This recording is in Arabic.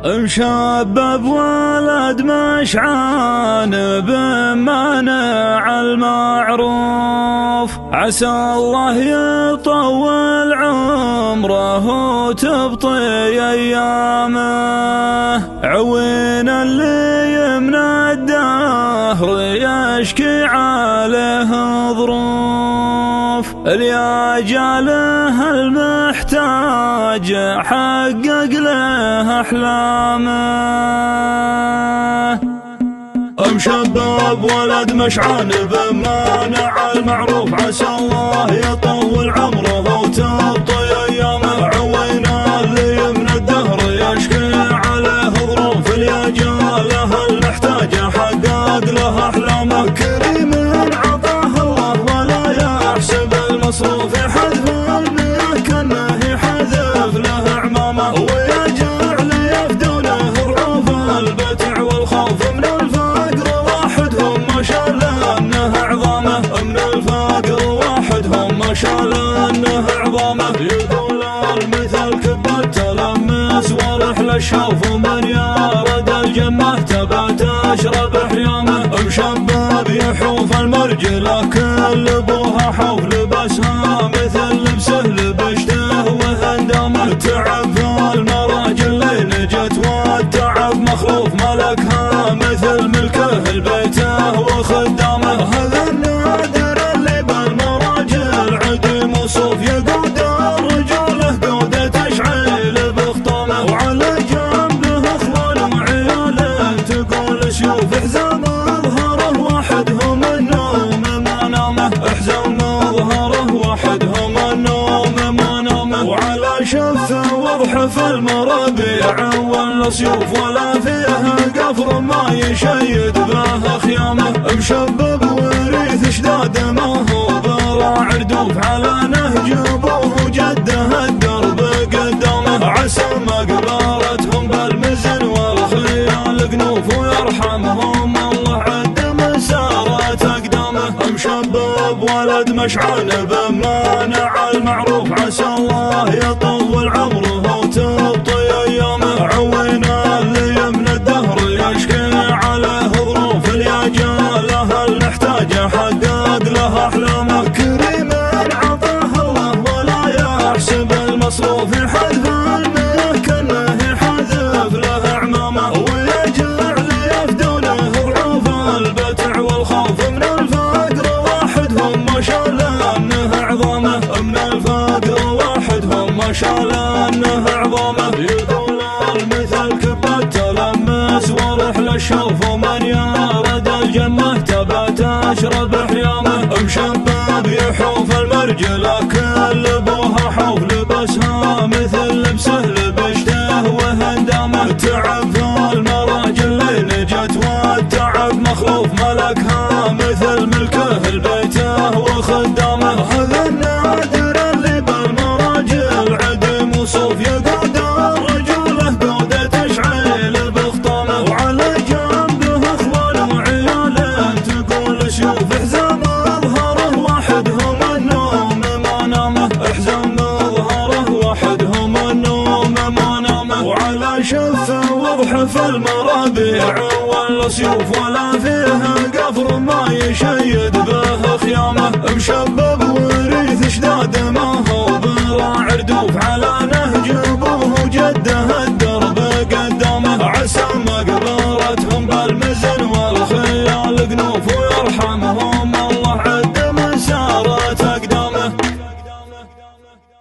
مشبب ولد مشعان بمانع المعروف، عسى الله يطول عمره وتبطي ايامه. عوين اللي يمنى الدهر يشكي عليه ظروف، اليا جاله المحتاج حقق له احلامه. مشبب ولد مشعان بمانع المعروف، عسى الله يطول عمره وتبطي ايامه. عوينا اللي يمنى الدهر يشكي عليه ظروف، اليا جاله المحتاج حقق له احلامه. كريم عطاه الله ولا يحسب المصروف، يحذف المياه كانه يحذف له عمامه. ويجعل يفدونه رعوف البتع والخوف، من الفقر وحدهم ما شاء الله انه عظامه. من الفقر وحدهم ما شاء الله انه عظامه. يقول المثل كب التلمس ورحل الشوف، ومن يارد الجمه تبى تشرب حيامه. مشبب يحوف المرجله كل ابوها حوف، لبسها مثل لبسه لبشته وهندامه. تعب في المراجل اللي نجت والتعب مخلوف، ملكها مثل ملكه لبيته وخدامه. هذا النادر اللي بالمراجل عديم وصوف، يقود الرجوله قودة تشعل بخطامه. وعلى جنبه اخوان وعياله تقول سيوف، حزام ظهره وحدهم النوم ما نامه. حزام ظهره وحدهم النوم ما نامه. وعلى شفه وضح في المرابيع ولا سيوف، ولا فيها قفر ما يشيد به خيامه. مشبب وريث اشداد ما هو براع ردوف، على نهج ابوه وجده الدرب قدامه. عسى مقبرتهم بالمزن والخيال قنوف، ويرحمهم الله عد مسارات اقدامه. مشبب ولد مشعان بمانع المعروف، عسى الله يطول عمره وتبطي ايامه. عوينا اللي يمنى الدهر يشكي عليه ظروف، اليا جاله المحتاج حقق له احلامه. كريم عطاه الله ولا يحسب المصروف، يحذف المياه كانه يحذف له عمامه. ويجعل يفدونه ضعوف البتع والخوف، من الفقر وحدهم ما شاء الله انه عظامه. من الفقر وحدهم ما شاء الله انه عظامه. يقول المثل كب التلمس ورحل الشوف، ومن يارد الجمه تبى تشرب حيامه. مشبب يحوف المرجله كل ابوها حوف، لبسها مثل لبسه لبشته وهندامه. تعب في المراجل اللي نجت والتعب مخلوف، ملكها مثل ملكه لبيته وخدامه. هذا النادر اللي بالمراجل عديم وصوف، يقود الرجوله قودة تشعل بخطامه. وعلى جنبه اخوان وعياله تقول سيوف، حزام ظهره وحدهم النوم ما نامه. حزام ظهره وحدهم النوم ما نامه. وعلى شفه وضح في المرابيع ولا سيوف، ولا فيها قفر ما يشيد به خيامه. مشبب وريث اشداد ما هو براع ردوف، على نهج ابوه وجده الدرب قدامه. عسى مقبرتهم بالمزن والخيال قنوف، ويرحمهم